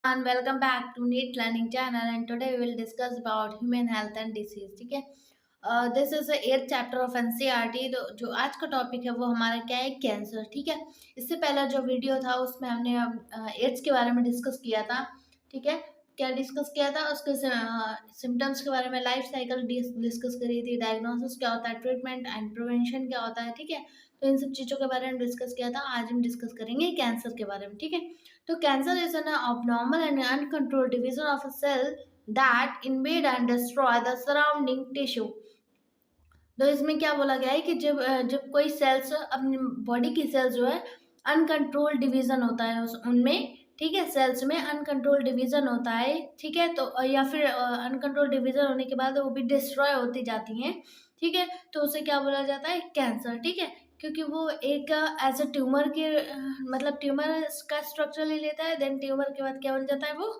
And welcome back to NEET Learning Channel, and today we will discuss about human health and disease. ठीक है, this is eight chapter of NCERT. तो जो आज का topic है वो हमारा क्या है, कैंसर। ठीक है, इससे पहला जो वीडियो था उसमें हमने एड्स के बारे में डिस्कस किया था। ठीक है, क्या डिस्कस किया था, उसके सिम्टम्स के बारे में, लाइफ साइकिल डिस्कस करी थी, डायग्नोसिस क्या होता है, ट्रीटमेंट एंड प्रिवेंशन क्या होता है। ठीक है, तो इन सब चीज़ों के बारे में डिस्कस किया था। आज हम डिस्कस करेंगे कैंसर के बारे में। ठीक है, तो cancer is an abnormal and uncontrolled division of a cell that invade and destroy the surrounding tissue। तो इसमें क्या बोला गया है कि जब कोई सेल्स, अपनी बॉडी की सेल्स जो है, अनकंट्रोल डिवीजन होता है उनमें। ठीक है, सेल्स में अनकंट्रोल डिवीजन होता है। ठीक है, तो या फिर अनकंट्रोल डिवीजन होने के बाद वो भी डिस्ट्रॉय होती जाती हैं। ठीक है, तो उसे क्या बोला जाता है, कैंसर। ठीक है, क्योंकि वो एक एज अ ट्यूमर के मतलब ट्यूमर का स्ट्रक्चर ले लेता है, देन ट्यूमर के बाद क्या बन जाता है, वो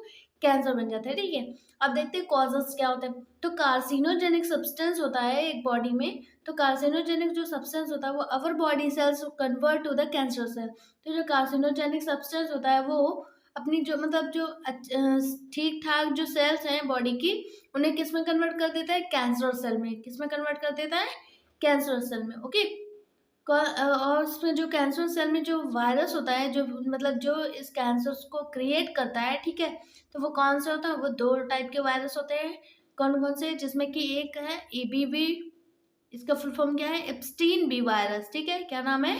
कैंसर बन जाता है। ठीक है, अब देखते हैं कॉजेस क्या होते हैं। तो कार्सिनोजेनिक सब्सटेंस होता है एक बॉडी में। तो कार्सिनोजेनिक जो सब्सटेंस होता है वो our body cells convert to the cancer cell. तो जो कार्सिनोजेनिक सब्सटेंस होता है वो अपनी जो मतलब जो ठीक ठाक जो सेल्स हैं बॉडी की, उन्हें किस में कन्वर्ट कर देता है, कैंसर सेल में। किस में कन्वर्ट कर देता है, कैंसर सेल में। ओके, और उसमें जो कैंसर सेल में जो वायरस होता है, जो मतलब जो इस कैंसर को क्रिएट करता है। ठीक है, तो वो कौन सा होता है, वो दो टाइप के वायरस होते हैं। कौन कौन से, जिसमें कि एक है EBV, इसका फुल फॉर्म क्या है, एप्स्टीन बी वायरस। ठीक है, क्या नाम है,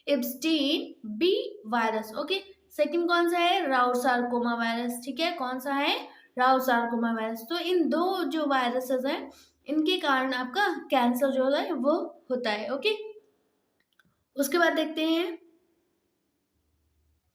Epstein B virus. Okay, second कौन सा है, राउट सार्कोमा वायरस। ठीक है, कौन सा है, राउट सार्कोमा वायरस। तो इन दो जो वायरसेस हैं, इनके कारण आपका कैंसर जो है वो होता है। ओके, उसके बाद देखते हैं,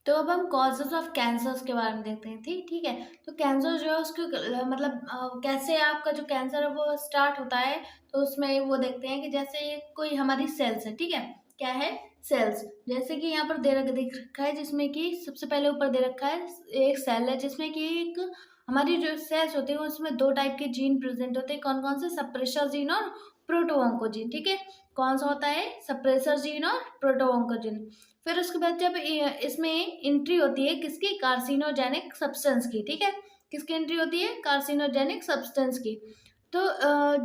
तो अब हम कॉजेज ऑफ कैंसर्स के बारे में देखते हैं। ठीक ठीक है, तो कैंसर जो है उसके मतलब कैसे आपका जो कैंसर है वो स्टार्ट होता है। तो उसमें वो देखते हैं कि जैसे कोई हमारी सेल्स है। ठीक है, क्या है, सेल्स। जैसे कि यहाँ पर दिख रखा है, जिसमें कि सबसे पहले ऊपर दे रखा है एक सेल है, जिसमें कि एक हमारी जो सेल्स होती है उसमें दो टाइप के जीन प्रेजेंट होते हैं। कौन कौन से, सप्रेशर जीन और प्रोटोऑन्कोजीन। ठीक है, कौन सा होता है, सप्रेसर जीन और प्रोटोऑन्कोजीन। फिर उसके बाद जब इसमें एंट्री होती है किसकी, कार्सिनोजेनिक सब्सटेंस की। ठीक है, किसकी एंट्री होती है, कार्सिनोजेनिक सब्सटेंस की। तो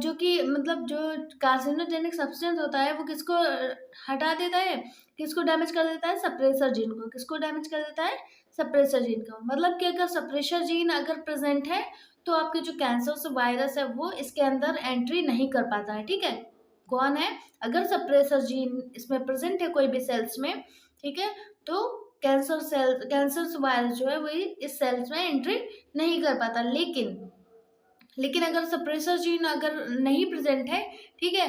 जो कि मतलब जो कार्सिनोजेनिक सब्सटेंस होता है वो किसको हटा देता है, किसको डैमेज कर देता है, सप्रेसर जीन को। किसको डैमेज कर देता है, सप्रेसर जीन को। मतलब कि अगर सप्रेसर जीन अगर प्रेजेंट है तो आपके जो कैंसर वायरस है वो इसके अंदर एंट्री नहीं कर पाता है। ठीक है, कौन है, अगर सप्रेसर जीन इसमें प्रेजेंट है कोई भी सेल्स में। ठीक है, तो कैंसर वायरस जो है वही इस सेल्स में एंट्री नहीं कर पाता। लेकिन अगर सप्रेसर जीन अगर नहीं प्रेजेंट है, ठीक है,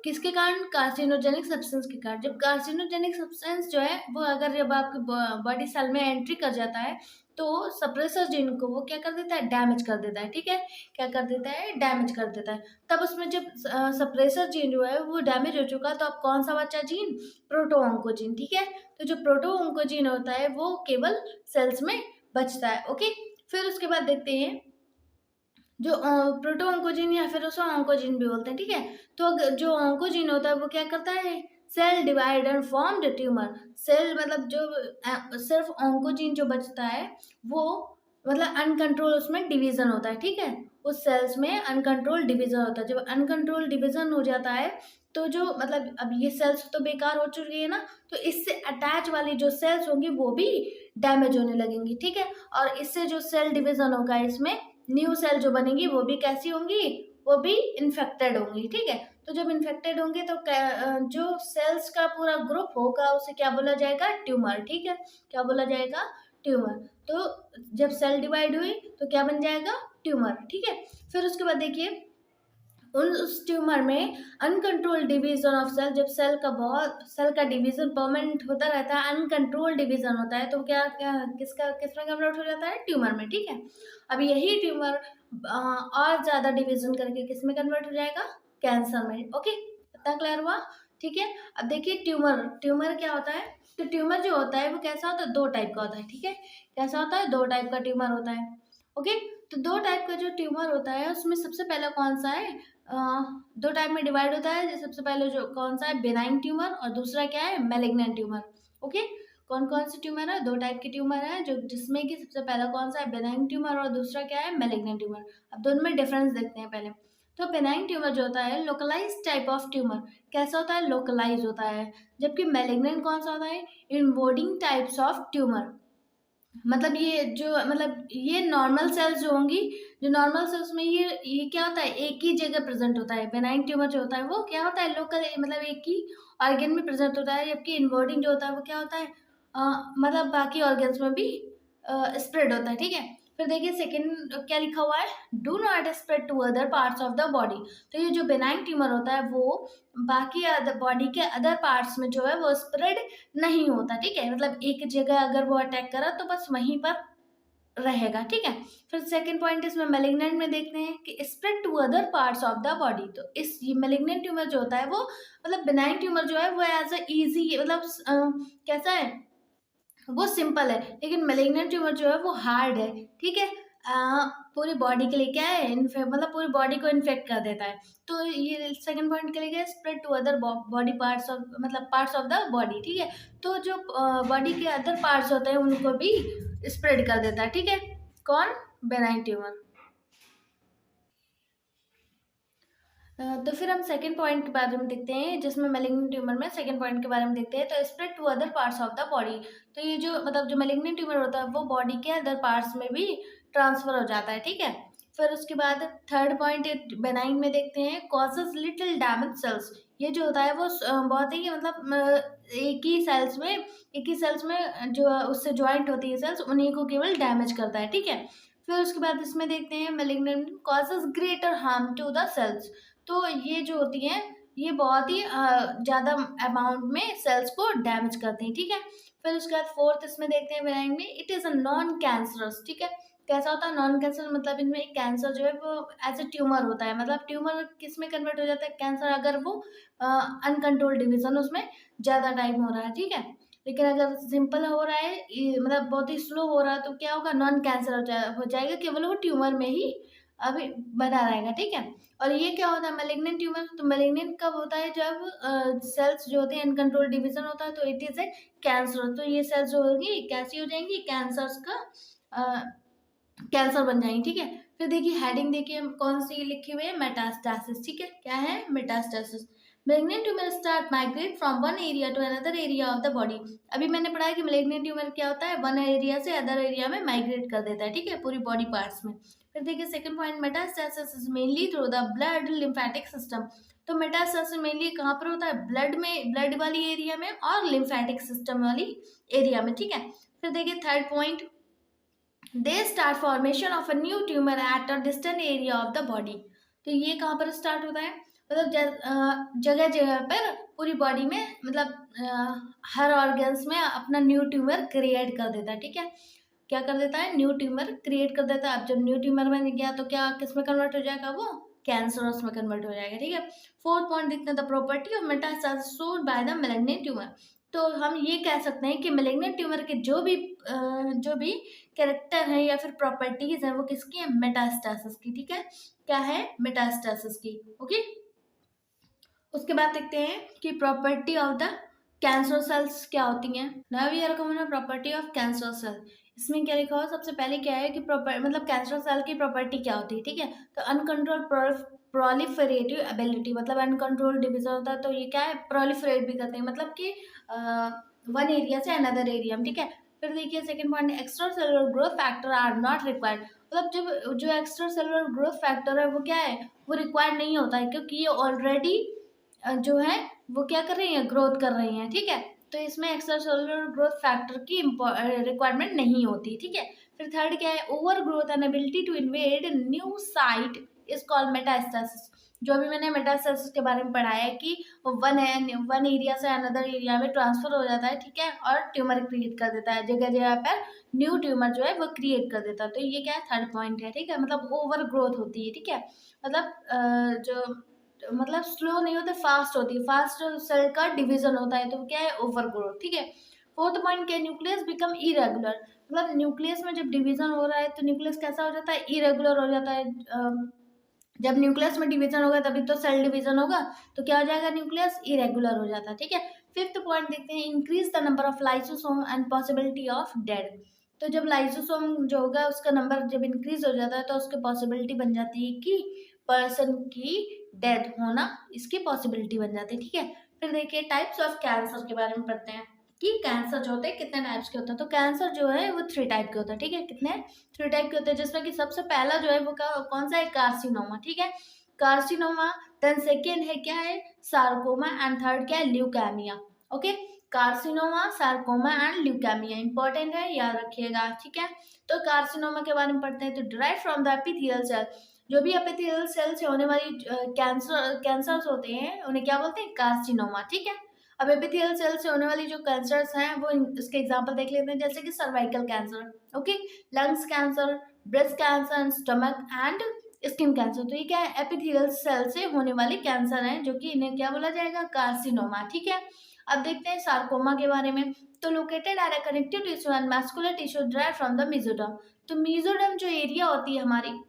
किसके कारण, कार्सिनोजेनिक सब्सटेंस के कारण। जब कार्सिनोजेनिक सब्सटेंस जो है वो अगर जब आपके बॉडी सेल में एंट्री कर जाता है तो सप्रेसर जीन को वो क्या कर देता है, डैमेज कर देता है। ठीक है, क्या कर देता है, डैमेज कर देता है। तब उसमें जब सप्रेसर जीन जो है वो डैमेज हो चुका, तो अब कौन सा बचा जीन, प्रोटोऑन्कोजीन। ठीक है, तो जो प्रोटोऑन्कोजीन होता है वो केवल सेल्स में बचता है। ओके, फिर उसके बाद देखते हैं जो प्रोटोऑन्कोजीन या फिर उसे ऑन्कोजीन भी बोलते हैं। ठीक है, तो जो ऑन्कोजीन होता है वो क्या करता है, cell divide and form the tumour. Cell मतलब जो सिर्फ ऑन्कोजीन जो बचता है वो मतलब अनकंट्रोल उसमें डिवीजन होता है। ठीक है, उस सेल्स में अनकंट्रोल डिवीजन होता है। जब अनकंट्रोल डिवीजन हो जाता है तो जो मतलब अब ये सेल्स तो बेकार हो चुकी है ना, तो इससे अटैच वाली जो सेल्स होंगी वो भी डैमेज होने लगेंगी। ठीक है, और इससे जो सेल डिवीजन होगा इसमें न्यू सेल जो बनेगी वो भी कैसी होंगी, वो भी इन्फेक्टेड होंगी। ठीक है, तो जब इन्फेक्टेड होंगे तो जो सेल्स का पूरा ग्रुप होगा उसे क्या बोला जाएगा, ट्यूमर। ठीक है, क्या बोला जाएगा, ट्यूमर। तो जब सेल डिवाइड हुई तो क्या बन जाएगा, ट्यूमर। ठीक है, फिर उसके बाद देखिए उस ट्यूमर में अनकंट्रोल डिवीजन ऑफ सेल, जब सेल का डिवीजन परमानेंट होता रहता है, अनकंट्रोल डिवीजन होता है, तो क्या किसमें कन्वर्ट हो जाता है, ट्यूमर में। ठीक है, अब यही ट्यूमर और ज्यादा डिवीजन करके किस में कन्वर्ट हो जाएगा, कैंसर में। ओके, इतना क्लियर हुआ। ठीक है, अब देखिए ट्यूमर, ट्यूमर क्या होता है। तो ट्यूमर जो होता है वो कैसा होता है, दो टाइप का होता है। ठीक है, कैसा होता है, दो टाइप का ट्यूमर होता है। ओके, तो दो टाइप का जो ट्यूमर होता है उसमें सबसे पहला कौन सा है, दो टाइप में डिवाइड होता है। सबसे पहले जो कौन सा है, बेनाइन ट्यूमर, और दूसरा क्या है, मेलिग्नेंट ट्यूमर। ओके, कौन कौन से ट्यूमर है? 2 टाइप के ट्यूमर है, जो जिसमें कि सबसे पहला कौन सा है? बेनाइन ट्यूमर, और दूसरा क्या है? Malignant tumour. अब दोनों में डिफरेंस देखते हैं पहले। तो बेनाइन ट्यूमर जो होता है लोकलाइज्ड टाइप ऑफ ट्यूमर, कैसा होता है? लोकलाइज होता है। जबकि मैलिग्नेंट कौन सा होता है? इन्वोडिंग टाइप्स ऑफ ट्यूमर, मतलब ये जो मतलब ये नॉर्मल सेल्स जो होंगी, जो नॉर्मल सेल्स में ये क्या होता है? एक ही जगह प्रेजेंट होता है। बेनाइन ट्यूमर जो होता है वो क्या होता है? लोकल, मतलब एक ही ऑर्गन में प्रेजेंट होता है। जबकि इन्वर्टिंग जो होता है वो क्या होता है? मतलब बाकी ऑर्गन्स में भी स्प्रेड होता है, ठीक है। फिर देखिए सेकंड क्या लिखा हुआ है? Do not spread to other parts of the body. तो ये जो बेनाइन ट्यूमर होता है वो बाकी बॉडी के अदर पार्ट्स में जो है वो स्प्रेड नहीं होता, ठीक है। मतलब एक जगह अगर वो अटैक करा तो बस वहीं पर रहेगा, ठीक है। फिर सेकंड पॉइंट इसमें मैलिग्नेंट में देखते हैं कि spread to other parts of the body. तो इस ये मैलिग्नेंट ट्यूमर जो होता है वो मतलब बेनाइन ट्यूमर जो है वो एज अ इजी मतलब कैसा है? वो सिंपल है, लेकिन मैलिग्नेंट ट्यूमर जो है वो हार्ड है, ठीक है। पूरी बॉडी के लिए क्या है? मतलब पूरी बॉडी को इन्फेक्ट कर देता है। तो ये सेकंड पॉइंट के लिए क्या है? Spread to other body parts of, मतलब पार्ट्स ऑफ द बॉडी, ठीक है। तो जो बॉडी के अदर पार्ट्स होते हैं उनको भी स्प्रेड कर देता है, ठीक है। कौन? Benign tumour. तो फिर हम सेकंड पॉइंट के बारे में देखते हैं, जिसमें मैलिग्नेंट ट्यूमर में सेकंड पॉइंट के बारे में देखते हैं। तो spread to other parts of the body. तो ये जो मतलब जो मैलिग्नेंट ट्यूमर होता है वो बॉडी के अदर पार्ट्स में भी ट्रांसफर हो जाता है, ठीक है। फिर उसके बाद थर्ड पॉइंट बेनाइन में देखते हैं, कॉजेज लिटिल डैमेज सेल्स। ये जो होता है वो बहुत ही मतलब एक ही सेल्स में जो उससे ज्वाइंट होती है सेल्स, उन्हीं को केवल डैमेज करता है, ठीक है। फिर उसके बाद इसमें देखते हैं malignant causes greater harm to the cells. तो ये जो होती हैं ये बहुत ही ज़्यादा अमाउंट में सेल्स को डैमेज करती हैं, ठीक है। फिर उसके बाद फोर्थ इसमें देखते हैं बेनाइन में, it is a non cancerous, ठीक है। कैसा होता है नॉन कैंसर? मतलब इनमें एक कैंसर जो है वो एज ए ट्यूमर होता है। मतलब ट्यूमर किस में कन्वर्ट हो जाता है? कैंसर, अगर वो अनकंट्रोल्ड डिवीजन उसमें ज़्यादा टाइम हो रहा है, ठीक है। लेकिन अगर सिंपल हो रहा है मतलब बहुत ही स्लो हो रहा है तो क्या होगा? नॉन कैंसर हो जाएगा, केवल वो ट्यूमर में ही अभी बना रहेगा, ठीक है। और ये क्या होता है मैलिग्नेंट ट्यूमर? तो मैलिग्नेंट कब होता है? जब सेल्स जो होते हैं अनकंट्रोल्ड डिवीजन होता है, तो इट इज ए कैंसर। तो ये सेल्स जो होगी कैसी हो जाएंगी? कैंसर्स का कैंसर बन जाएंगे, ठीक है। फिर देखिए हेडिंग देखिए कौन सी लिखी हुई है? मेटास्टासिस, ठीक है। क्या है? Metastasis. malignant tumor start migrate from one area to another area of the body। अभी मैंने पढ़ा है कि malignant tumor क्या होता है? वन एरिया से अदर एरिया में माइग्रेट कर देता है, ठीक है, पूरी बॉडी पार्ट्स में। फिर देखिए second point, metastasis is mainly through the blood lymphatic system. तो मेटास्टासिस मेनली कहाँ पर होता है? ब्लड में, ब्लड वाली एरिया में और लिम्फेटिक सिस्टम वाली एरिया में, ठीक है। फिर देखिए third point, they start formation of a new tumour at a distant area of the body. तो ये कहाँ पर स्टार्ट होता है? मतलब जगह जगह पर पूरी बॉडी में, मतलब हर ऑर्गन्स में अपना न्यू ट्यूमर क्रिएट कर देता है, ठीक है। क्या कर देता है? न्यू ट्यूमर क्रिएट कर देता है। अब जब न्यू ट्यूमर बन गया तो क्या किस में कन्वर्ट हो जाएगा? वो कैंसरस में कन्वर्ट हो जाएगा, ठीक है। फोर्थ पॉइंट देखते हैं, the property of metastasis shown by the malignant tumour. तो हम ये कह सकते हैं कि मेलिग्नेंट ट्यूमर के जो भी कैरेक्टर है या फिर प्रॉपर्टीज है वो किसकी है? मेटास्टासिस की, ठीक है। क्या है? मेटास्टासिस की, ओके। उसके बाद देखते हैं कि property of the cancer cells क्या होती हैं। Now we are coming to property of cancer cell. इसमें क्या लिखा हुआ? सबसे पहले क्या है कि मतलब कैंसर सेल की प्रॉपर्टी क्या होती है, ठीक है। तो अनकंट्रोल प्रोलिफरेटिव एबिलिटी, मतलब अनकंट्रोल डिवीजन होता है तो ये क्या है? प्रोलिफरेट भी करते हैं, मतलब कि वन एरिया से अनदर एरिया में, ठीक है। फिर देखिए second point, extracellular growth factor are not required. मतलब जब जो एक्स्ट्रा सेलुलर ग्रोथ फैक्टर है वो क्या है? वो रिक्वायर्ड नहीं होता है, क्योंकि ये ऑलरेडी जो है वो क्या कर रही हैं? ग्रोथ कर रही हैं, ठीक है। तो इसमें एक्स्ट्रा सेलुलर ग्रोथ फैक्टर की रिक्वायरमेंट नहीं होती, ठीक है। फिर थर्ड क्या है? Over growth and ability to invade new site is called metastasis. जो अभी मैंने मेटास्टासिस के बारे में पढ़ाया है कि वन एरिया से अनदर एरिया में ट्रांसफर हो जाता है, ठीक है, और ट्यूमर क्रिएट कर देता है, जगह जगह पर न्यू ट्यूमर जो है वो क्रिएट कर देता है। तो ये क्या है? थर्ड पॉइंट है, ठीक है। मतलब ओवर ग्रोथ होती है, ठीक है। मतलब जो मतलब स्लो नहीं होते, फास्ट होती है, फास्ट सेल का डिवीजन होता है, तो क्या है? ओवर ग्रोथ, ठीक है। फोर्थ पॉइंट क्या? Nucleus become irregular. मतलब न्यूक्लियस में जब डिवीजन हो रहा है तो न्यूक्लियस कैसा हो जाता है? इरेगुलर हो जाता है। जब न्यूक्लियस में डिवीजन होगा तभी तो सेल डिवीजन होगा, तो क्या हो जाएगा? न्यूक्लियस इरेगुलर हो जाता है, ठीक है। फिफ्थ पॉइंट देखते हैं, increase the number of lysosome and possibility of death. तो जब लाइसोसोम जो होगा उसका नंबर जब इंक्रीज हो जाता है तो उसकी पॉसिबिलिटी बन जाती है कि पर्सन की डेथ होना, इसकी पॉसिबिलिटी बन जाती है, ठीक है। फिर देखिए टाइप्स ऑफ कैंसर के बारे में पढ़ते हैं कि कैंसर जो होते हैं कितने टाइप्स के होते हैं। तो कैंसर जो है वो 3 टाइप के होते हैं, ठीक है। कितने? 3 टाइप के होते हैं, जिसमें कि सबसे पहला जो है वो कौन सा है? कार्सिनोमा, ठीक है, कार्सिनोमा। देन सेकेंड है क्या है? सार्कोमा। एंड थर्ड क्या है? Leukaemia. Okay, carcinoma, sarcoma and leukaemia important है, याद रखिएगा, ठीक है। तो कार्सिनोमा के बारे में पढ़ते हैं। तो derive from the epithelial cell, जो भी एपिथेलियल सेल से होने वाली कैंसर्स होते हैं उन्हें क्या बोलते हैं? कार्सिनोमा, ठीक है। अब एपिथेलियल सेल से होने वाली जो कैंसर्स हैं वो इसके एग्जांपल देख लेते हैं, जैसे कि cervical cancer, okay, lungs cancer, breast cancer, stomach and skin cancer. तो ये क्या है? एपिथेलियल सेल से होने वाले कैंसर हैं, जो कि इन्हें क्या बोला जाएगा? कार्सिनोमा, ठीक है। अब देखते हैं सार्कोमा के बारे में। तो located at a connective tissue and muscular tissue drive from the mesoderm. तो मेसोडर्म जो एरिया होती है हमारी,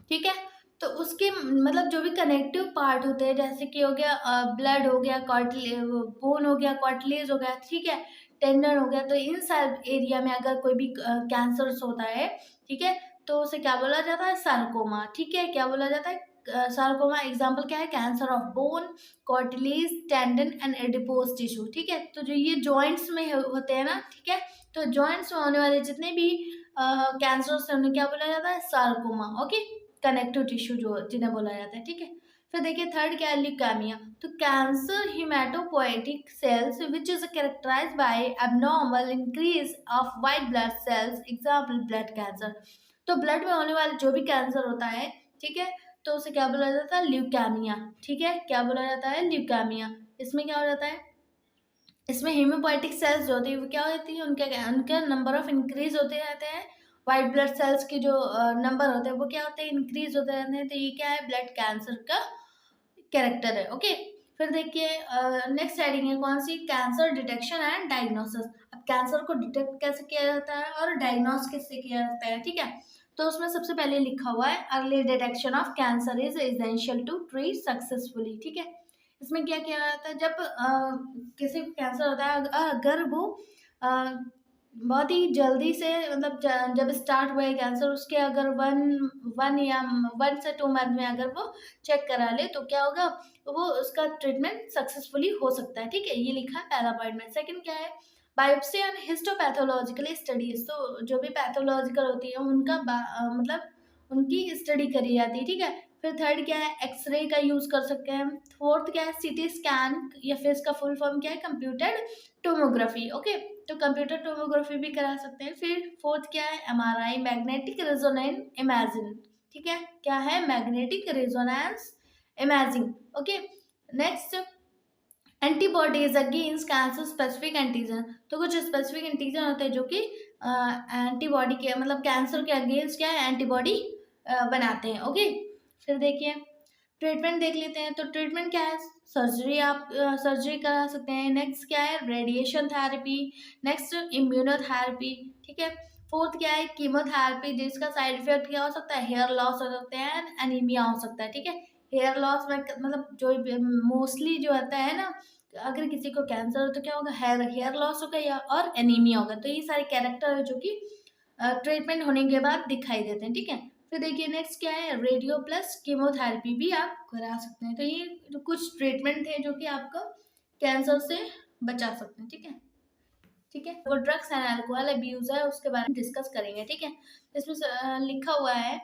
ठीक है, तो उसके मतलब जो भी कनेक्टिव पार्ट होते हैं, जैसे कि हो गया ब्लड हो गया, कार्टिलेज, बोन हो गया, कार्टिलेज हो गया, ठीक है, टेंडन हो गया, तो इन सब एरिया में अगर कोई भी कैंसर्स होता है, ठीक है, तो उसे क्या बोला जाता है? सार्कोमा, ठीक है। क्या बोला जाता है? सार्कोमा। एग्जाम्पल क्या है? Cancer of bone, cartilage, tendon and adipose tissue, ठीक है। तो जो ये जॉइंट्स में होते हैं ना, ठीक है, तो जॉइंट्स में होने वाले जितने भी कैंसर्स हैं उन्हें क्या बोला जाता है? सार्कोमा, ओके, कनेक्टिव टिश्यू जो जिन्हें बोला जाता है, ठीक है। फिर देखिए थर्ड क्या है? ल्यूकेमिया। तो cancer haematopoietic cells which is characterised by abnormal increase of white blood cells, example blood cancer. तो ब्लड में होने वाले जो भी कैंसर होता है, ठीक है, तो उसे क्या बोला जाता है? ल्यूकेमिया, ठीक है। क्या बोला जाता है? ल्यूकेमिया। इसमें क्या हो जाता है? इसमें हीमोपोएटिक सेल्स जो होती है वो क्या होती है? उनके नंबर ऑफ इंक्रीज होते रहते हैं। वाइट ब्लड सेल्स के जो नंबर होते हैं वो क्या होते हैं? इंक्रीज होते रहते हैं। तो ये क्या है? ब्लड कैंसर का कैरेक्टर है, ओके। फिर देखिए नेक्स्ट हेडिंग है कौन सी? Cancer detection and diagnosis. अब कैंसर को डिटेक्ट कैसे किया जाता है और डायग्नोस कैसे किया जाता है, ठीक है। तो उसमें सबसे पहले लिखा हुआ है early detection of cancer is essential to treat successfully, ठीक है। इसमें क्या किया जाता है? जब किसी को कैंसर होता है, अगर वो अ, बहुत ही जल्दी से मतलब जब स्टार्ट हुआ है कैंसर, उसके अगर वन वन या 1 से 2 मंथ में अगर वो चेक करा ले तो क्या होगा? वो उसका ट्रीटमेंट सक्सेसफुली हो सकता है, ठीक है। ये लिखा है पहला पॉइंट में। सेकंड क्या है? Biopsy and histopathological studies. तो जो भी पैथोलॉजिकल होती है उनका मतलब उनकी स्टडी करी जाती है, ठीक है। फिर थर्ड क्या है? एक्सरे का यूज कर सकते हैं। फोर्थ क्या है? सीटी स्कैन, या फिर इसका फुल फॉर्म क्या है? कंप्यूटेड टोमोग्राफी, ओके, तो कंप्यूटर टोमोग्राफी भी करा सकते हैं। फिर फोर्थ क्या है? एमआरआई, मैग्नेटिक रेजोनेंस इमेजिंग, ठीक है। क्या है? Magnetic resonance imaging, okay. Next antibodies against cancer specific antigen. तो कुछ स्पेसिफिक एंटीजन होते हैं जो कि एंटीबॉडी के मतलब कैंसर के अगेंस्ट क्या है? एंटीबॉडी बनाते हैं, ओके। फिर देखिए ट्रीटमेंट देख लेते हैं। तो ट्रीटमेंट क्या है? सर्जरी, आप सर्जरी करा सकते हैं। नेक्स्ट क्या है? Radiation therapy. नेक्स्ट इम्यूनोथेरेपी, ठीक है। फोर्थ क्या है? कीमोथेरेपी, जिसका साइड इफेक्ट क्या हो सकता है? हेयर लॉस हो सकते हैं, एनीमिया हो सकता है, ठीक है। हेयर लॉस में मतलब जो मोस्टली जो होता है ना, अगर किसी को कैंसर हो तो क्या होगा? हेयर लॉस होगा या और एनीमिया होगा। तो ये सारे कैरेक्टर है जो कि ट्रीटमेंट होने के बाद दिखाई देते हैं, ठीक है। फिर देखिए नेक्स्ट क्या है? रेडियो प्लस कीमोथेरेपी भी आप करा सकते हैं। तो ये कुछ ट्रीटमेंट है जो कि आपको कैंसर से बचा सकते हैं, ठीक है, ठीक है। वो ड्रग्स एंड अल्कोहल अब्यूज है उसके बारे में डिस्कस करेंगे, ठीक है। इसमें लिखा हुआ है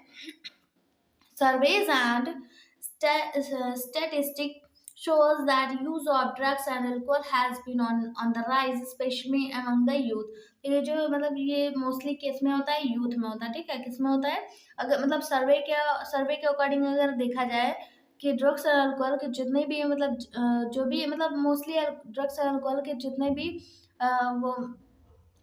surveys and statistic shows that use of drugs and alcohol has been on the rise especially among the youth। ये जो मतलब ये मोस्टली किस में होता है? यूथ में होता है, ठीक है। किस में होता है? अगर मतलब सर्वे के अकॉर्डिंग अगर देखा जाए कि ड्रग्स और अल्कोहल के जितने भी मतलब जो भी मतलब मोस्टली ड्रग्स और अल्कोहल के जितने भी वो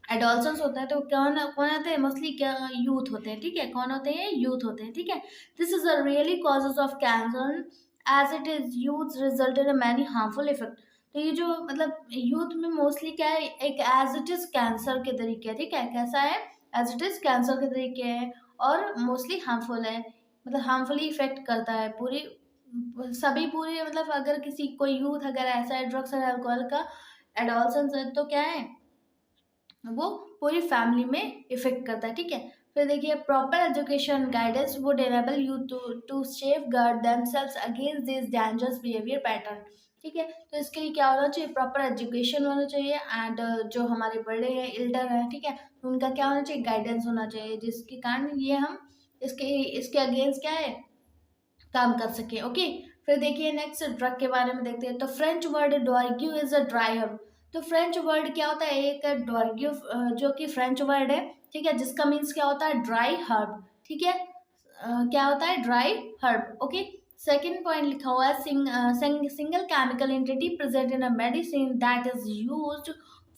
एडोलसेंस होता है तो कौन कौन होते हैं? मोस्टली क्या? यूथ होते हैं, ठीक है। कौन होते हैं? यूथ होते हैं, ठीक है। This is a really causes of cancer as it is youth resulted in many harmful effect. तो ये जो मतलब यूथ में मोस्टली क्या है? एक एज इट इज कैंसर के तरीके है, ठीक है। कैसा है? एज इट इज कैंसर के तरीके है और मोस्टली हार्मफुल है, मतलब हार्मफुली इफेक्ट करता है पूरी सभी पूरे मतलब अगर किसी कोई यूथ अगर ऐसा है ड्रग्स और अल्कोहल का एडोलसेंस है तो क्या है वो पूरी फैमिली में इफेक्ट करता है, ठीक है। फिर देखिए proper education guidance would enable you to safeguard themselves against this dangerous behaviour pattern, ठीक है। तो इसके लिए क्या होना चाहिए, प्रॉपर एजुकेशन होना चाहिए एंड जो हमारे बड़े हैं एल्डर हैं, ठीक है, उनका क्या होना चाहिए, गाइडेंस होना चाहिए, जिसके कारण ये हम इसके इसके अगेंस्ट क्या है काम कर सके, ओके। फिर देखिए नेक्स्ट ड्रग के बारे में देखते हैं। तो फ्रेंच वर्ड डॉर्ग्यू इज अ ड्राई हर्ब। तो फ्रेंच वर्ड क्या होता है, एक डॉर्ग्यू जो कि फ्रेंच वर्ड है, ठीक है, जिसका मीन्स क्या होता है, ड्राई हर्ब, ठीक है। क्या होता है, dry herb, okay. Second point लिखा हुआ है single chemical entity present in a medicine that is used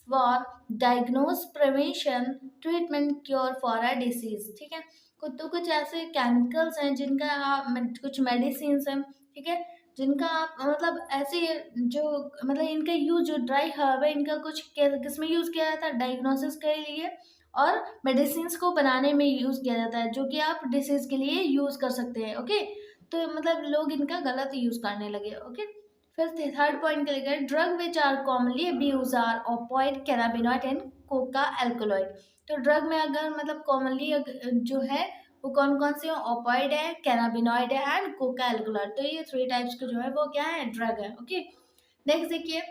for diagnose prevention treatment cure for a disease, ठीक है। तो कुछ ऐसे केमिकल्स हैं जिनका आप कुछ मेडिसिन हैं, ठीक है, जिनका आप मतलब ऐसे जो मतलब इनका यूज जो ड्राई हर्ब है इनका कुछ किस में यूज किया जाता है, डायग्नोसिस के लिए और मेडिसिन को बनाने में यूज किया जाता है, जो कि आप डिसीज के लिए यूज कर सकते हैं, ओके। तो मतलब लोग इनका गलत यूज करने लगे, ओके। फिर थर्ड पॉइंट के लिए drug which are commonly abuse are opioid cannabinoid and coca alkaloid. तो ड्रग में अगर मतलब कॉमनली जो है वो कौन कौन से ओपॉइड है, कैनाबिनॉइड है एंड कोका एल्कोलॉइड। तो ये थ्री टाइप्स के जो है वो क्या है, ड्रग है, ओके। नेक्स्ट देखिए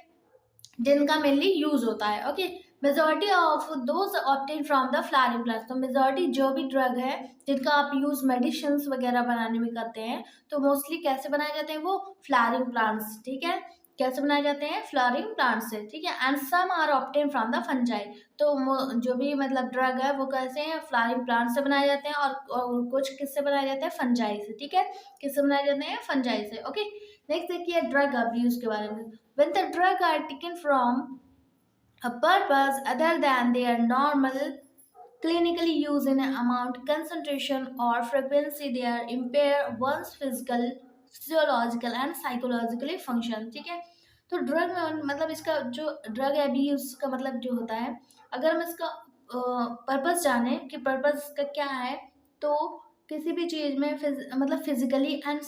जिनका मेनली यूज होता है, okay. Majority of those obtain from the flowering plants. तो मेजोरिटी जो भी ड्रग है जिनका आप यूज मेडिसिन वगैरह बनाने में करते हैं तो मोस्टली कैसे बनाए जाते हैं, वो फ्लावरिंग प्लांट्स, ठीक है, कैसे बनाए जाते हैं, फ्लावरिंग प्लांट्स से, ठीक है। And some are obtain from the fungi. तो जो भी मतलब ड्रग है वो कैसे हैं, फ्लावरिंग प्लांट से बनाए जाते हैं और कुछ किससे बनाए जाते हैं, फंजाई से, ठीक है, किससे बनाए जाते हैं, फंजाई से, ओके। नेक्स्ट देखिए ड्रग अब्यूज के बारे में। When the drug are taken from a purpose other than their normal clinically use in amount, concentration or frequency, they are impair one's physical, physiological and psychologically function, ठीक है। तो drug में मतलब इसका जो ड्रग अब्यूज का मतलब जो होता है, अगर हम इसका पर्पस जाने कि पर्पस का क्या है, तो किसी भी चीज़ में मतलब physically and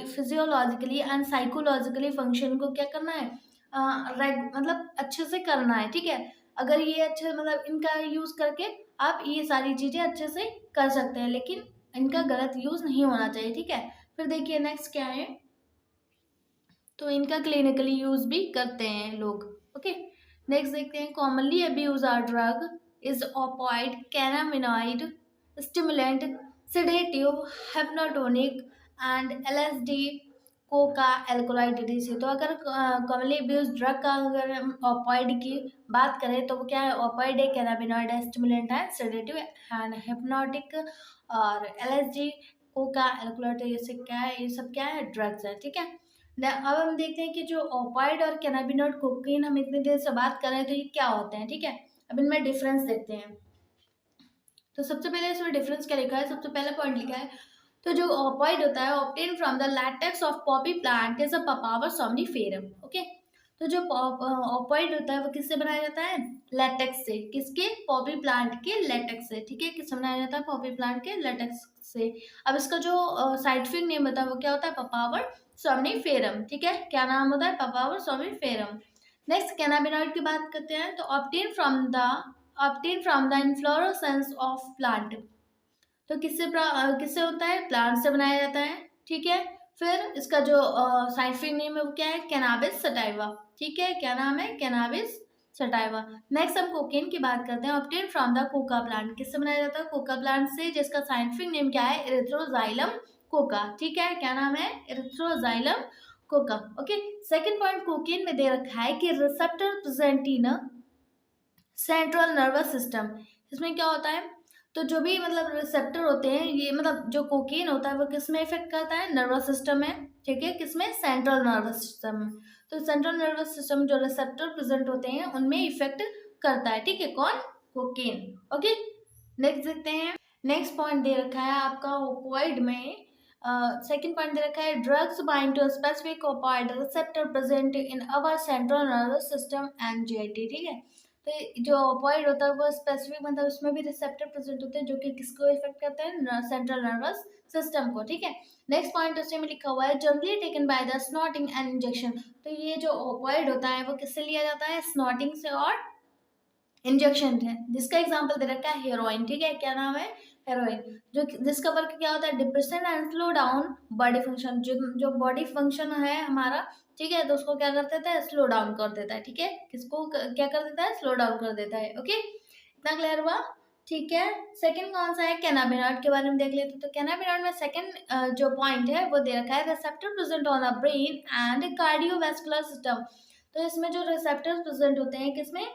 physiologically and psychologically function को क्या करना है, मतलब अच्छे से करना है, ठीक है। अगर ये अच्छे मतलब इनका यूज़ करके आप ये सारी चीज़ें अच्छे से कर सकते हैं, लेकिन इनका गलत यूज़ नहीं होना चाहिए, ठीक है। फिर देखिए नेक्स्ट क्या है, तो इनका क्लिनिकली यूज़ भी करते हैं लोग, ओके। नेक्स्ट देखते हैं commonly abuse are drug is opioid, cannabinoid, stimulant, sedative, hypnotic and LSD, coca alkaloid DDC. तो अगर कॉमनली अब्यूज ड्रग का अगर हम ओपॉइड की बात करें तो वो क्या है, ओपॉइड है, कैनाबिनॉइड है, स्टिमुलेंट है, सेडेटिव एंड हिप्नोटिक और एलएसडी, कोका एल्कोलाइड, ये सब क्या है, ये सब क्या है, ड्रग्स है, ठीक है। अब हम देखते हैं कि जो ओपाइड और कैनाबिनॉइड कोकीन हम इतनी देर से बात कर रहे हैं तो ये क्या होते हैं, ठीक है। अब इनमें डिफरेंस देखते हैं। तो सबसे पहले इसमें डिफरेंस क्या लिखा है, सबसे पहला पॉइंट लिखा है, तो जो ओपाइड होता है obtain from the latex of Poppy plant is a papaver somniferum, okay. तो जो ओपाइड होता है वो किससे बनाया जाता है, लैटेक्स से, किसके, पॉपी प्लांट के लैटेक्स से, ठीक है, किससे बनाया जाता है, पॉपी प्लांट के लैटेक्स से। अब इसका जो साइंटिफिक नेम होता है वो क्या होता है, पापावर सोम्निफेरम, ठीक है, क्या नाम होता है, पापावर सोम्निफेरम। नेक्स्ट कैनाबिनॉइड की बात करते हैं। तो obtain from the inflorescence of plant. तो किससे होता है, प्लांट से बनाया जाता है, ठीक है। फिर इसका जो साइंटिफिक नेम है वो क्या है, कैनाबिस सटाइवा, ठीक है, क्या नाम है, कैनाबिस सटाइवा। नेक्स्ट हम कोकेन की बात करते हैं। Obtain from the Coca plant, किससे बनाया जाता है, कोका प्लांट से, जिसका साइंटिफिक नेम क्या है, इरिथ्रोजाइलम कोका, ठीक है, क्या नाम है, Erythroxylum Coca, okay. Second point cocaine में दे रखा है कि receptor present in central nervous system. इसमें क्या होता है, तो जो भी मतलब रिसेप्टर होते हैं, ये मतलब जो कोकीन होता है वो किस में इफेक्ट करता है, नर्वस सिस्टम में, ठीक है, किसमें, सेंट्रल नर्वस सिस्टम में। तो सेंट्रल नर्वस सिस्टम जो रिसेप्टर प्रेजेंट होते हैं उनमें इफेक्ट करता है, ठीक है, कौन, कोकीन, ओके। नेक्स्ट देखते हैं। नेक्स्ट पॉइंट दे रखा है आपका ओपोइड में, सेकेंड पॉइंट दे रखा है drugs bind to specific opioid receptor present in our central nervous system anxiety, ठीक है। तो जो ऑपोइड होता है वो स्पेसिफिक मतलब उसमें भी रिसेप्टर प्रेजेंट होते हैं जो कि किसको इफेक्ट करते हैं, सेंट्रल नर्वस सिस्टम को, ठीक है। नेक्स्ट पॉइंट उसी में लिखा हुआ है generally taken by the snorting and injection. तो ये जो ऑपोइड होता है वो किससे लिया जाता है, स्नॉटिंग से और इंजेक्शन है, जिसका एग्जांपल दे रखा है हेरोइन, ठीक है। क्या नाम है, हेरोइन, जो जिसका वर्क क्या होता है, depression and slow down body function. जो बॉडी फंक्शन है हमारा, ठीक है, तो उसको क्या कर देता है, स्लो डाउन कर देता है, ठीक है। किसको क्या कर देता है, स्लो डाउन कर देता है। ओके, इतना क्लियर हुआ, ठीक है। सेकंड कौन सा है, कैनाबिनॉइड के बारे में देख लेते हैं। तो कैनाबिनॉइड में सेकंड जो पॉइंट है वो दे रखा है receptor present on the brain and cardiovascular system. तो इसमें जो रिसेप्टर्स प्रेजेंट होते हैं किसमें,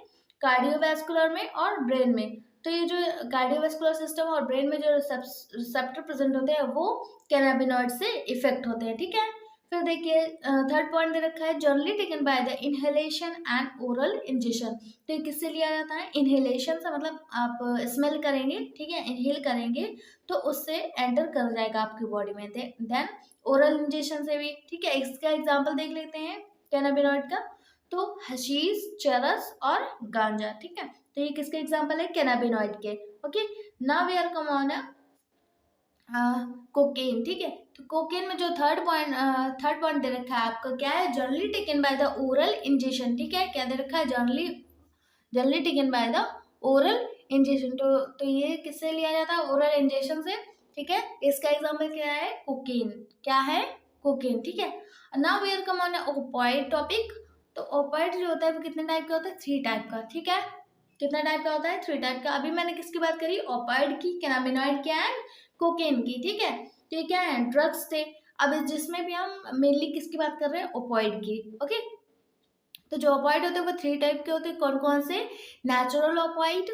कार्डियोवैस्कुलर में और ब्रेन में। तो ये जो कार्डियोवैस्कुलर सिस्टम और ब्रेन में जो रिसेप्टर प्रेजेंट होते हैं वो कैनाबिनॉइड से इफेक्ट होते हैं, ठीक है। फिर देखिए थर्ड पॉइंट दे रखा है generally taken by the inhalation and oral injection. तो ये किससे लिया जाता है, इनहेलेशन से, मतलब आप स्मेल करेंगे, ठीक है, इनहेल करेंगे तो उससे एंटर कर जाएगा आपकी बॉडी में। देन ओरल इंजेक्शन से भी, ठीक है। इसका एग्जांपल देख लेते हैं कैनाबिनॉइड का। तो हशीश, चरस और गांजा, ठीक है। तो ये किसके एग्जांपल है, कैनाबिनॉइड के। Okay, now we are come on cocaine, ठीक है। तो कोकेन में जो थर्ड पॉइंट दे रखा है आपका क्या है, generally taken by the oral injection, ठीक है। क्या दे रखा है, generally taken by the oral injection. तो ये किससे लिया जाता है, ओरल इंजेक्शन से, ठीक है। इसका एग्जांपल क्या है, कोकेन, क्या है, कोकेन, ठीक है। Now we are come on opioid topic. तो ओपॉइड जो होता है वो कितने टाइप का होता है, 3 टाइप का, ठीक है। कितना टाइप का होता है, 3 टाइप का। अभी मैंने किसकी बात करी, ओपॉइड की, कैनाबिनॉइड क्या है, कोकेन की, ठीक है। तो ये क्या है, ड्रग्स थे। अब जिसमें भी हम मेनली किसकी बात कर रहे हैं, ओपॉइड की। ओके, तो जो ओपॉइड होते हैं वो 3 टाइप के होते हैं। कौन कौन से, natural opioid,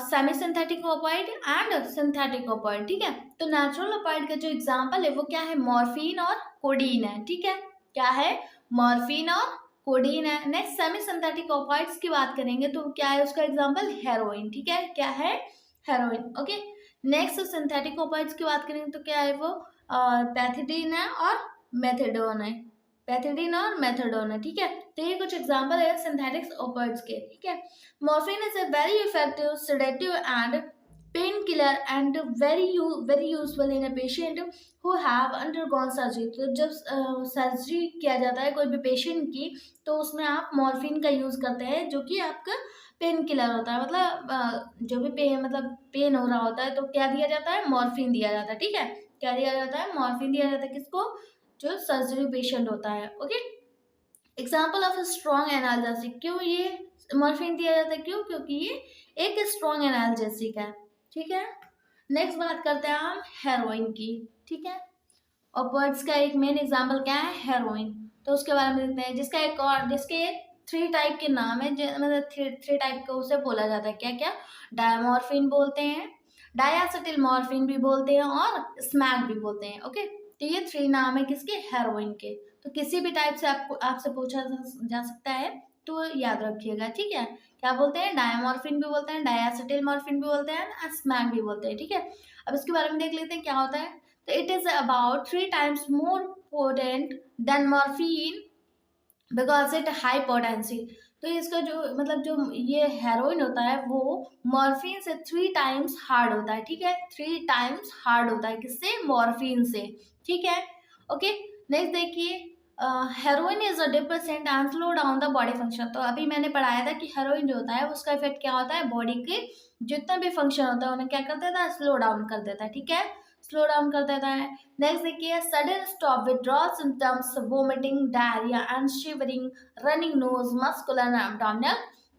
semi synthetic opioid and synthetic opioid, ठीक है। तो नेचुरल ओपॉइड का जो एग्जांपल है वो क्या है, मॉर्फिन और कोडीन है, ठीक है। क्या है, मॉर्फिन और कोडीन है। नेक्स्ट सेमी सिंथेटिक ओपॉइड्स की बात करेंगे तो क्या है उसका एग्जांपल, हेरोइन, ठीक है। क्या है, heroin. Okay, next synthetic opioids की बात करेंगे तो क्या है वो, पैथिडीन है और मेथेडोन है, पैथिडीन और मेथेडोन है, ठीक है। तो ये कुछ एग्जांपल है सिंथेटिक ओपॉइड्स के, ठीक है। Morphine is a very effective sedative and pain killer and very useful in a patient who have undergone surgery. तो जब सर्जरी किया जाता है कोई भी पेशेंट की, तो उसमें आप मॉर्फिन का यूज़ करते हैं जो कि आपका पेन किलर होता है। मतलब जो भी पेन हो रहा होता है तो क्या दिया जाता है, मॉर्फिन दिया जाता है, ठीक है। क्या दिया जाता है, मॉर्फिन दिया जाता है, किसको, जो सर्जरी पेशेंट होता है। Okay, example of strong analgesic. क्यों ये मॉर्फिन दिया जाता है, क्यों, क्योंकि ये एक स्ट्रॉन्ग एनाल्जेसिक है, ठीक है। नेक्स्ट बात करते हैं हम हेरोइन की, ठीक है। ऑपवर्ड्स का एक मेन एग्जाम्पल क्या है, हेरोइन। तो उसके बारे में देखते हैं, जिसके 3 टाइप के नाम है, मतलब 3 टाइप को उसे बोला जाता है, क्या क्या, डायमॉर्फिन बोलते हैं, डायासिटिल मॉर्फिन भी बोलते हैं और स्मैक भी बोलते हैं। ओके, तो ये 3 नाम है किसके, हेरोइन के। तो किसी भी टाइप से आपसे पूछा जा सकता है, तो याद रखिएगा, ठीक है। क्या बोलते हैं, डायमॉर्फिन भी बोलते हैं, डायासिटिल मॉर्फिन भी बोलते हैं, स्मैक भी बोलते हैं, ठीक है। अब इसके बारे में देख लेते हैं क्या होता है। तो it is about 3 times more potent than morphine because it high potency. तो इसका जो मतलब जो ये हेरोइन होता है वो मॉर्फिन से 3 times हार्ड होता है, ठीक है। 3 times हार्ड होता है, किससे, मॉर्फिन से, ठीक है। ओके, नेक्स्ट देखिए, heroin is a depressant and slow down the body function. तो अभी मैंने पढ़ाया था कि हेरोइन जो होता है उसका इफेक्ट क्या होता है, बॉडी के जितना भी फंक्शन होता है उन्हें क्या कर देता है, स्लो डाउन कर देता है, ठीक है, स्लो डाउन कर देता है। नेक्स्ट देखिए, sudden stop withdrawal symptoms, vomiting, diarrhoea and shivering, running nose, muscular abdominal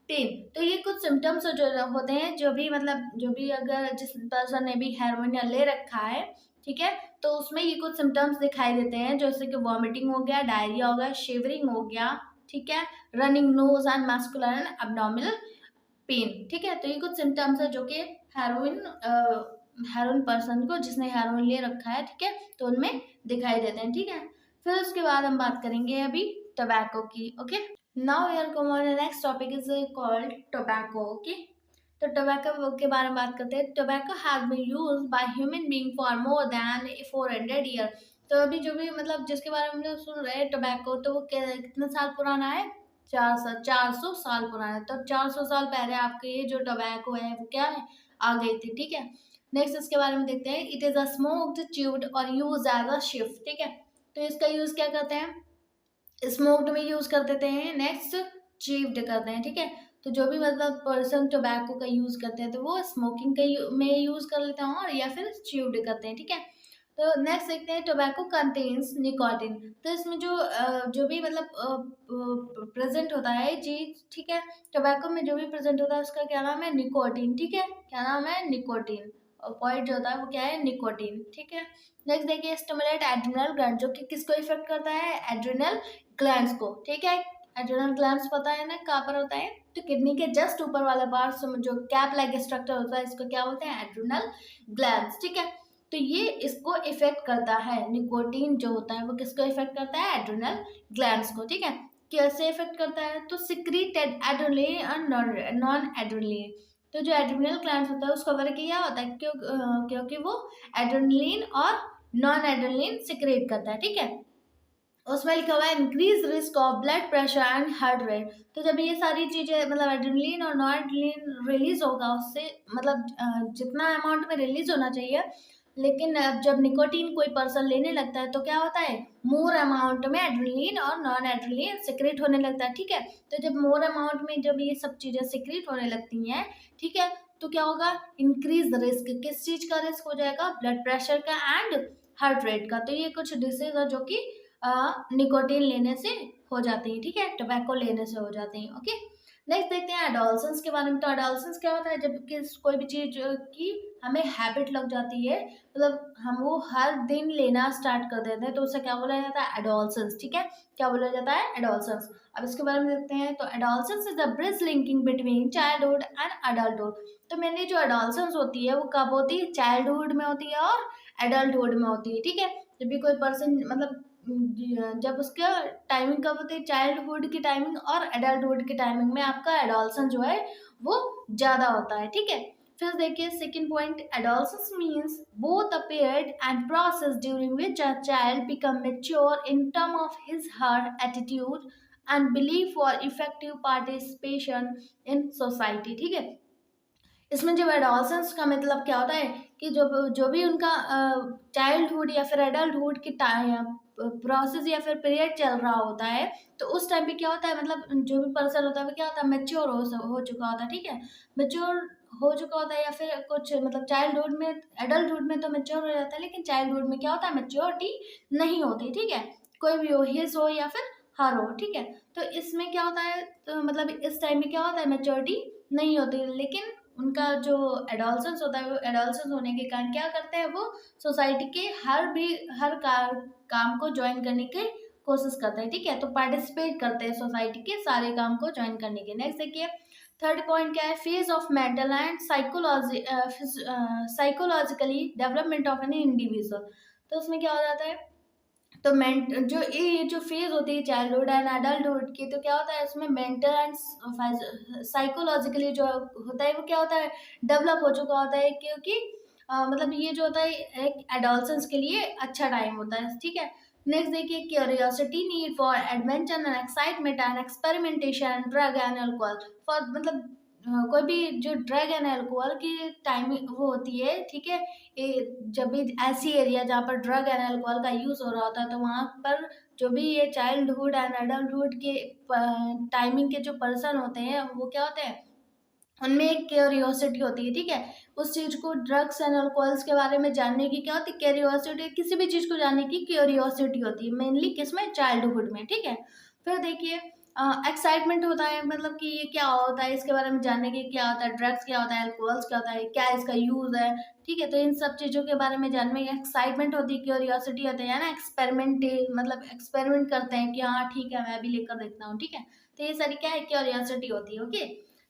pain. तो ये कुछ सिम्टम्स जो होते हैं, जो भी अगर जिस पर्सन ने भी हेरोइन ले रखा है, ठीक है, तो उसमें ये कुछ सिम्टम्स दिखाई देते हैं, जैसे कि वॉमिटिंग हो गया, डायरिया हो गया, शिवरिंग हो गया, ठीक है, running nose and muscular and abdominal pain, ठीक है। तो ये कुछ सिम्टम्स है जो कि हेरोइन पर्सन को, जिसने हेरोइन ले रखा है, ठीक है, तो उनमें दिखाई देते हैं, ठीक है। फिर उसके बाद हम बात करेंगे अभी टोबैको की। Okay, now we are come on the next topic is called tobacco. Okay, तो टोबैको के बारे में बात करते हैं। Tobacco has been used by human being for more than 400 year. तो अभी जो भी जिसके बारे में हम लोग सुन रहे हैं टोबैको, तो वो कितने साल पुराना है, 400 साल पुराना है। तो 400 साल पहले आपके ये जो टोबैको है वो क्या है, आ गई थी, ठीक है। नेक्स्ट इसके बारे में देखते हैं। It is a smoked, chewed और यूज एज अ शिफ्ट, ठीक है। तो इसका यूज क्या करते हैं, स्मोक्ड में यूज कर देते हैं, नेक्स्ट चीव्ड करते हैं, ठीक है। तो जो भी मतलब पर्सन टोबैको का यूज करते हैं तो वो स्मोकिंग का में यूज कर लेते हैं और या फिर च्यूड करते हैं, ठीक है। तो नेक्स्ट देखते हैं, टोबैको कंटेन्स निकोटिन। तो इसमें जो भी मतलब प्रेजेंट होता है चीज, ठीक है, टोबैको में जो भी प्रेजेंट होता है उसका क्या नाम है, निकोटिन, ठीक है। क्या नाम है, निकोटिन। और पॉइंट जो होता है वो क्या है, निकोटिन, ठीक है। नेक्स्ट देखिए, स्टिमुलेट एड्रिनल ग्लैंड, जो कि किसको इफेक्ट करता है, एड्रिनल ग्लैंड्स को, ठीक है। एड्रिनल ग्लैंड्स पता है ना कहाँ पर होता है, तो किडनी के जस्ट ऊपर वाला पार्ट जो कैप लाइक स्ट्रक्चर होता है इसको क्या बोलते हैं, एड्रिनल ग्लैंड्स, ठीक है। तो ये इसको इफेक्ट करता है, निकोटीन जो होता है वो किसको इफेक्ट करता है, एड्रिनल ग्लैंड्स को, ठीक है। कैसे इफेक्ट करता है, तो सिक्रीटेड एड्रेनलिन और नॉन एड्रेनलिन। तो जो एड्रिनल ग्लैंड्स होता है उसका वर्क क्या होता है, क्योंकि वो एड्रेनलिन और नॉन एड्रेनलिन सिक्रेट करता है, ठीक है। उसमें लिखा हुआ है increase risk of blood pressure and heart rate. तो जब ये सारी चीजें मतलब एड्रेनलिन और नॉन एड्रेनलिन रिलीज होगा उससे, मतलब जितना अमाउंट में रिलीज होना चाहिए, लेकिन अब जब निकोटीन कोई पर्सन लेने लगता है तो क्या होता है, मोर अमाउंट में एड्रेनलिन और नॉन एड्रेनलिन सिक्रेट होने लगता है, ठीक है। तो जब मोर अमाउंट में जब ये सब चीजें सिक्रेट होने लगती हैं, ठीक है, तो क्या होगा, इंक्रीज रिस्क, किस चीज का रिस्क हो जाएगा, ब्लड प्रेशर का एंड हार्ट रेट का। तो ये कुछ डिसीज है जो कि निकोटीन लेने से हो जाती है, ठीक है, टोबैको लेने से हो जाती है, ओके। नेक्स्ट देखते हैं एडोलसेंस के बारे में। तो एडोलसेंस क्या होता है, जब कोई भी चीज की हमें हैबिट लग जाती है, मतलब हम वो हर दिन लेना स्टार्ट कर देते हैं, तो उसे क्या बोला जाता है, एडोलसेंस, ठीक है। क्या बोला जाता है, एडोलसेंस। अब इसके बारे में देखते हैं। तो adolescence is the bridge linking between childhood and adulthood. तो मैंने जो एडोलसेंस होती है वो कब होती है, चाइल्डहुड में होती है और एडल्टहुड में होती है, ठीक है। जब भी कोई पर्सन मतलब जब उसका टाइमिंग कब होती है, चाइल्डहुड की टाइमिंग और एडल्टहुड की टाइमिंग में आपका एडोलसन जो है वो ज्यादा होता है, ठीक है। फिर देखिए second point, adolescence means both a period and process during which a child become mature in term of his her attitude and believe for effective participation in society, ठीक है। इसमें जब एडोलसेंस का मतलब क्या होता है कि जो जो भी उनका चाइल्डहुड या फिर एडल्टहुड की प्रोसेस या फिर पीरियड चल रहा होता है, तो उस टाइम पे क्या होता है, मतलब जो भी पर्सन होता है वो क्या होता है, मेच्योर हो चुका होता है, ठीक है। मेच्योर हो चुका होता है, या फिर कुछ मतलब चाइल्डहुड में, एडल्टहुड में तो मेच्योर हो जाता है, लेकिन चाइल्डहुड में क्या होता है, मेच्योरिटी नहीं होती, ठीक है। कोई भी हो, हिज हो या फिर हर हो, ठीक है। तो इसमें क्या होता है, तो मतलब इस टाइम में क्या होता है, मेच्योरिटी नहीं होती, लेकिन उनका जो एडोलसेंस होता है वो एडोलसेंस होने के कारण क्या करते हैं, वो सोसाइटी के हर काम को ज्वाइन करने की कोशिश करते हैं, ठीक है। तो पार्टिसिपेट करते हैं सोसाइटी के सारे काम को ज्वाइन करने के। नेक्स्ट देखिए, थर्ड पॉइंट क्या है, phase of mental and psychologically development of an individual. तो उसमें क्या हो जाता है, तो ये जो फेज होती है चाइल्डहुड एंड एडल्टहुड की, तो क्या होता है उसमें मेंटल एंड साइकोलॉजिकली जो होता है वो क्या होता है, डेवलप हो चुका होता है, क्योंकि मतलब ये जो होता है एक एडोलसेंस के लिए अच्छा टाइम होता है, ठीक है। नेक्स्ट देखिए, curiosity, need for adventure and excitement and experimentation, drug and alcohol. For मतलब कोई भी जो ड्रग एंड अल्कोहल की टाइमिंग वो होती है, ठीक है। जब भी ऐसी एरिया जहाँ पर ड्रग एंड अल्कोहल का यूज़ हो रहा होता है, तो वहाँ पर जो भी ये चाइल्डहुड एंड एडल्टहुड के टाइमिंग के जो पर्सन होते हैं वो क्या होते हैं, उनमें एक क्यूरियोसिटी होती है, ठीक है। उस चीज़ को, ड्रग्स एंड अल्कोहल्स के बारे में जानने की क्या होती है, क्यूरियोसिटी, किसी भी चीज़ को जानने की क्यूरियोसिटी होती है, मेनली किसमें, चाइल्डहुड में, ठीक है। फिर देखिए एक्साइटमेंट होता है, मतलब कि ये क्या होता है इसके बारे में जानने की, क्या होता है ड्रग्स, क्या होता है अल्कोहल्स, क्या होता है, क्या इसका यूज़ है, ठीक है। तो इन सब चीज़ों के बारे में जानने में एक्साइटमेंट होती है, क्यूरियोसिटी होती है ना, एक्सपेरिमेंट, मतलब एक्सपेरिमेंट करते हैं कि हाँ ठीक है मैं भी लेकर देखता हूँ, ठीक है। तो ये सारी क्या है, क्यूरियोसिटी होती है, ओके।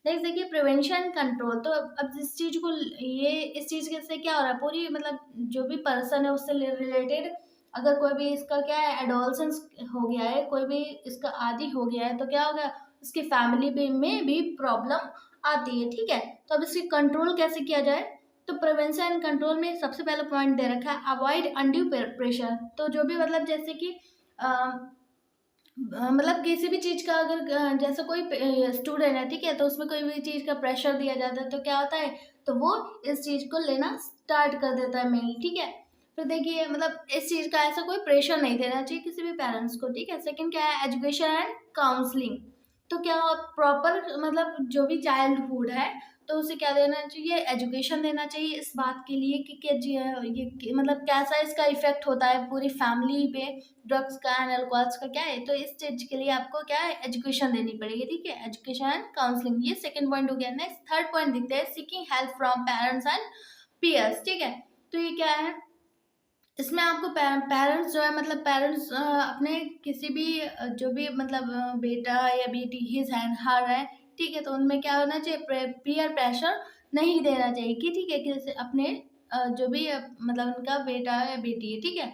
नेक्स्ट देखिए, प्रिवेंशन कंट्रोल। तो अब इस चीज़ को, ये इस चीज़ के से क्या हो रहा है, पूरी मतलब जो भी पर्सन है उससे रिलेटेड, अगर कोई भी इसका क्या है, एडोलसेंस हो गया है, कोई भी इसका आदी हो गया है, तो क्या होगा, उसकी फैमिली में भी प्रॉब्लम आती है, ठीक है। तो अब इसकी कंट्रोल कैसे किया जाए, तो प्रिवेंशन एंड कंट्रोल में सबसे पहला पॉइंट दे रखा है, अवॉइड अनड्यू प्रेशर। तो जो भी मतलब जैसे कि मतलब किसी भी चीज़ का अगर जैसे कोई स्टूडेंट है, ठीक है, तो उसमें कोई भी चीज़ का प्रेशर दिया जाता है तो क्या होता है, तो वो इस चीज़ को लेना स्टार्ट कर देता है मेनली, ठीक है। फिर देखिए मतलब इस चीज़ का ऐसा कोई प्रेशर नहीं देना चाहिए किसी भी पेरेंट्स को, ठीक है। सेकंड क्या है, एजुकेशन एंड काउंसलिंग। तो क्या प्रॉपर मतलब जो भी चाइल्डहुड है तो उसे क्या देना चाहिए, एजुकेशन देना चाहिए इस बात के लिए कि मतलब कैसा इसका इफेक्ट होता है पूरी फैमिली पे ड्रग्स का एंड अल्कोहल्स का, क्या है, तो इस चीज के लिए आपको क्या है, एजुकेशन देनी पड़ेगी, ठीक है। एजुकेशन एंड काउंसलिंग, ये सेकंड पॉइंट हो गया। नेक्स्ट थर्ड पॉइंट देखते हैं, seeking help from parents and peers, ठीक है। तो ये क्या है, इसमें आपको पेरेंट्स जो है, मतलब पेरेंट्स अपने किसी भी जो भी मतलब बेटा या बेटी हिज एंड हर है, ठीक है, तो उनमें क्या होना चाहिए, पीयर प्रेशर नहीं देना चाहिए कि ठीक है कि अपने जो भी मतलब उनका बेटा है या बेटी है, ठीक है।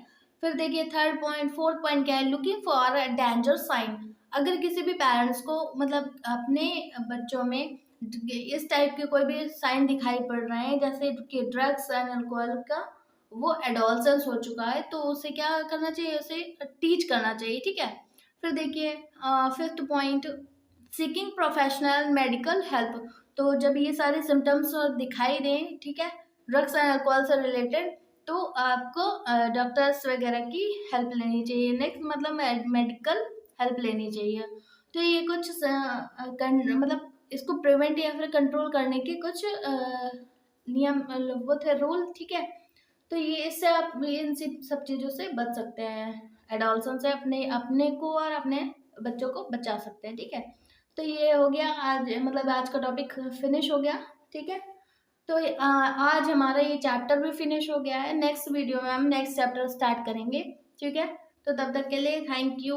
फिर देखिए थर्ड पॉइंट, फोर्थ पॉइंट क्या है, लुकिंग फॉर डेंजर साइन। अगर किसी भी पेरेंट्स को मतलब अपने बच्चों में इस टाइप के कोई भी साइन दिखाई पड़ रहे हैं, जैसे कि ड्रग्स एंड अल्कोहल का, वो एडोलसेंस हो चुका है, तो उसे क्या करना चाहिए, उसे टीच करना चाहिए, ठीक है। फिर देखिए fifth point, seeking professional medical help. तो जब ये सारे सिम्टम्स दिखाई दें, ठीक है, ड्रग्स एंड अल्कोहल से रिलेटेड, तो आपको डॉक्टर्स वगैरह की हेल्प लेनी चाहिए। नेक्स्ट मतलब मेडिकल हेल्प लेनी चाहिए। तो ये कुछ मतलब इसको प्रिवेंट या फिर कंट्रोल करने के कुछ नियम वो थे, रूल, ठीक है। तो ये इससे आप इन सब चीज़ों से बच सकते हैं, एडॉल्सन से अपने अपने को और अपने बच्चों को बचा सकते हैं, ठीक है। तो ये हो गया आज, मतलब आज का टॉपिक फिनिश हो गया, ठीक है। तो आज हमारा ये चैप्टर भी फिनिश हो गया है। नेक्स्ट वीडियो में हम नेक्स्ट चैप्टर स्टार्ट करेंगे, ठीक है। तो तब तक के लिए थैंक यू।